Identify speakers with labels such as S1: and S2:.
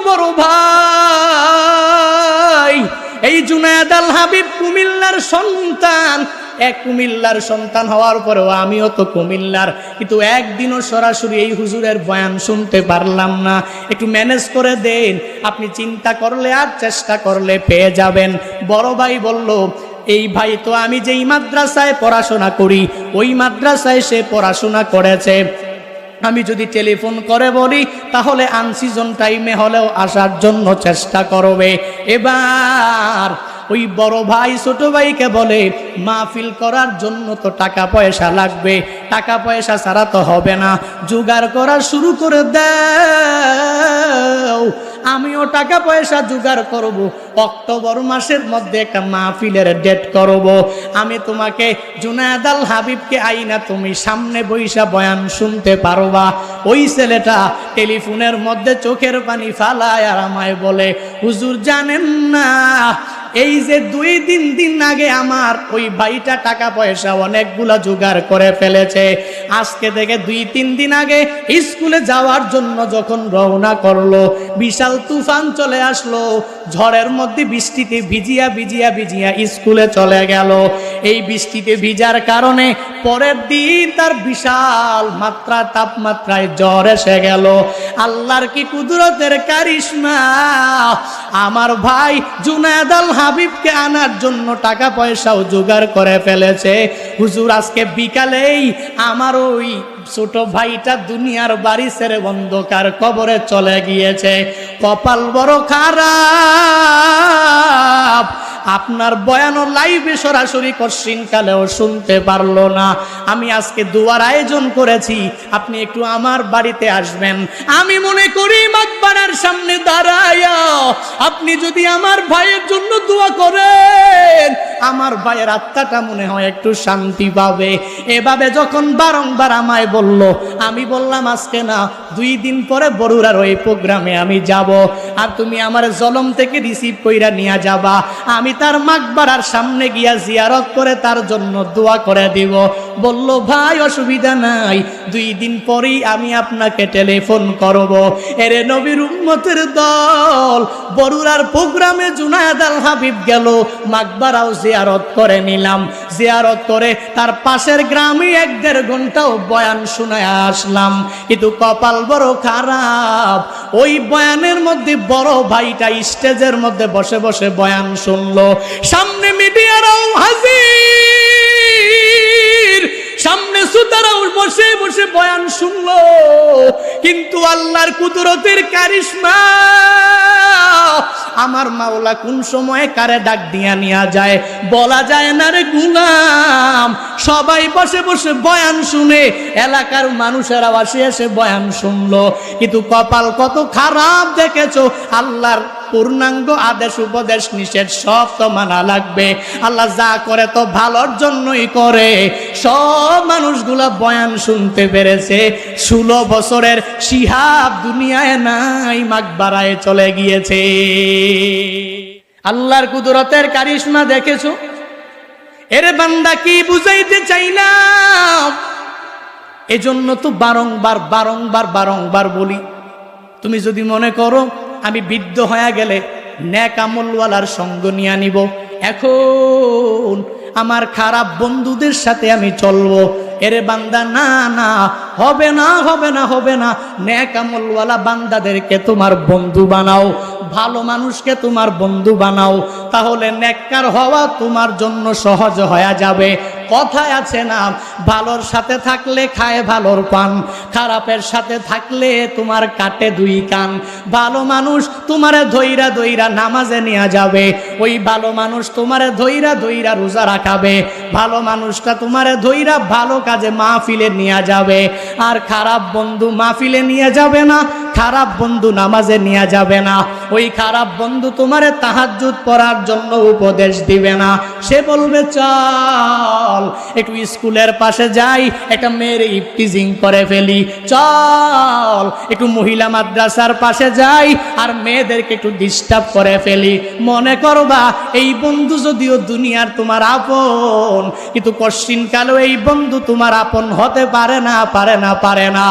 S1: বড় ভাই এই জুনায়েদ আল হাবিব কুমিল্লার সন্তান। এক কুমিল্লার সন্তান হওয়ার পরেও আমিও তো কুমিল্লার, কিন্তু একদিনও সরাসরি এই হুজুরের বয়ান শুনতে পারলাম না। একটু ম্যানেজ করে দেন, আপনি চিন্তা করলে আর চেষ্টা করলে পেয়ে যাবেন। বড় ভাই বলল, এই ভাই তো আমি যেই মাদ্রাসায় পড়াশোনা করি ওই মাদ্রাসায় সে পড়াশোনা করেছে, আমি যদি টেলিফোন করে বলি তাহলে আনসিজন টাইমে হলেও আসার জন্য চেষ্টা করবে। এবার ওই বড় ভাই ছোট ভাইকে বলে, মাহফিল করার জন্য তো টাকা পয়সা লাগবে, টাকা পয়সা ছাড়া তো হবে না, জোগাড় করা শুরু করে দাও, আমিও টাকা পয়সা জোগাড় করব, অক্টোবর মাসের মধ্যে একটা মাহফিলের ডেট করব, আমি তোমাকে জুনায়েদ আল হাবিবকে আইনা তুমি সামনে বৈশা বয়ান শুনতে পারবা। ওই ছেলেটা টেলিফোনের মধ্যে চোখের পানি ফালায় আর আমায় বলে, হুজুর জানেন না, এই যে 2-3 দিন আগে আমার ওই ভাইটা টাকা পয়সা অনেকগুলা জোগাড় করে ফেলেছে, আজকে থেকে 2-3 দিন আগে স্কুলে যাওয়ার জন্য যখন রওনা করলো বিশাল তুফান চলে আসলো, ঝড়ের মধ্যে বৃষ্টিতে ভিজিয়া ভিজিয়া ভিজিয়া স্কুলে চলে গেল। এই বৃষ্টিতে ভিজার কারণে পরের দিন তার বিশাল মাত্রা তাপমাত্রায় জ্বর এসে গেল। আল্লাহর কি কুদরতের কারিশমা, আমার ভাই জুনায়েদ আল হাবিবকে আনার জন্য টাকা পয়সাও জোগাড় করে ফেলেছে। হুজুর আজকে বিকালেই আমার ওই ছোট ভাইটা দুনিয়ার বাড়ি ছেড়ে অন্ধকার কবরে চলে গিয়েছে। কপাল বড় খারাপ, আপনার বয়ানও লাইভে সরাসরি কশিনকালেও শুনতে পারলো না। আমি আজকে দুয়ার আয়োজন করেছি, আপনি একটু আমার বাড়িতে আসবেন। আমি মনে করি মাকবারার সামনে দাঁড়ায়া আপনি যদি আমার ভাইয়ের জন্য দোয়া করেন, আমার ভাইয়ের আত্মাটা মনে হয় একটু শান্তি পাবে। এভাবে যখন বারংবার আমায় বলল, আমি বললাম আজকে না, 2 দিন পরে বরুড়ার ওই প্রোগ্রামে আমি যাব, আর তুমি আমার জলম থেকে রিসিভ কইরা নিয়ে যাবা, আমি তার মাকবারার সামনে গিয়া জিয়ারত করে তার জন্য দোয়া করে দিব। বলল, ভাই অসুবিধা নাই, 2 দিন পরেই আমি আপনাকে টেলিফোন করব। এরে নবীর উম্মতের দল, বরুড়ার প্রোগ্রামে জুনায়েদ আল হাবিব গেল, মাকবারাও জিয়ারত করে নিলাম। জিয়ারত করে তার পাশের গ্রামে 1-1.5 ঘন্টাও বয়ান শুনে আসলাম। কিন্তু কপাল বড় খারাপ, ওই বয়ানের মধ্যে বড় ভাইটা স্টেজের মধ্যে বসে বসে বয়ান শুনলো, সামনে মিডিয়ারাও হাজির, সামনে শ্রোতারাও বসে বসে বয়ান শুনলো। কিন্তু আল্লাহর কুদরতের কারিশমা, আমার মাওলা কোন সময়ে কারে ডাক দিয়া নিয়ে যায় বলা যায় না রে গুলাম। সবাই বসে বসে বয়ান শুনে, এলাকার মানুষেরা বসে এসে বয়ান শুনলো। কিন্তু কপাল কত খারাপ দেখেছো, আল্লাহর পূর্ণাঙ্গ আদেশ উপদেশ নিষেধ সব তো মানা লাগবে। আল্লাহ যা করে তো ভালোর জন্যই করে। সব মানুষগুলা বয়ান শুনতে পেরেছে। 16 বছরের শিহাব দুনিয়ায় নাই, মাকবারায় চলে গিয়েছে। আল্লাহর কুদরতের কারিশমা দেখেছো? এরে বান্দা কি বুঝাইতে চাইলাম? এজন্য তো বারংবার বারংবার বারংবার বলি, তুমি যদি মনে করো আমি বৃদ্ধ হয়ে গেলে নেক আমলওয়ালার সঙ্গ নিয়ে নিব, এখন আমার খারাপ বন্ধুদের সাথে আমি চলবো, এরে বান্দা না না, হবে না হবে না হবে না। নেক আমলওয়ালা বান্দাদেরকে তোমার বন্ধু বানাও, ভালো মানুষকে তোমার বন্ধু বানাও, তাহলে নেককার হওয়া তোমার জন্য সহজ হয়ে যাবে। কথায় আছে না, ভালোর সাথে থাকলে খায় ভালোর পান, খারাপের সাথে থাকলে তোমার কাটে 2 কান। ভালো মানুষ তোমারে ধইরা ধইরা নামাজে নিয়ে যাবে, ওই ভালো মানুষ তোমারে ধইরা ধইরা রোজা রাখাবে, ভালো মানুষটা তোমারে ধইরা ভালো কাজে মাহফিলে নিয়ে যাবে। আর খারাপ বন্ধু মাহফিলে নিয়ে যাবে না, খারাপ বন্ধু নামাজে নিয়ে যাবে না, ওই খারাপ বন্ধু তোমারে তাহাজ্জুদ পড়ার জন্য উপদেশ দিবে না। সে বলবে চল একটু স্কুলের পাশে যাই, একটা মেয়ের ইফটিজিং করে ফেলি, চল একটু মহিলা মাদ্রাসার পাশে যাই আর মেয়েদেরকে একটু ডিস্টার্ব করে ফেলি। মনে করবা এই বন্ধু যদিও দুনিয়ার তোমার আপন, কিন্তু কশিনকালেও এই বন্ধু তোমার আপন হতে পারে না, পারে না, পারে না।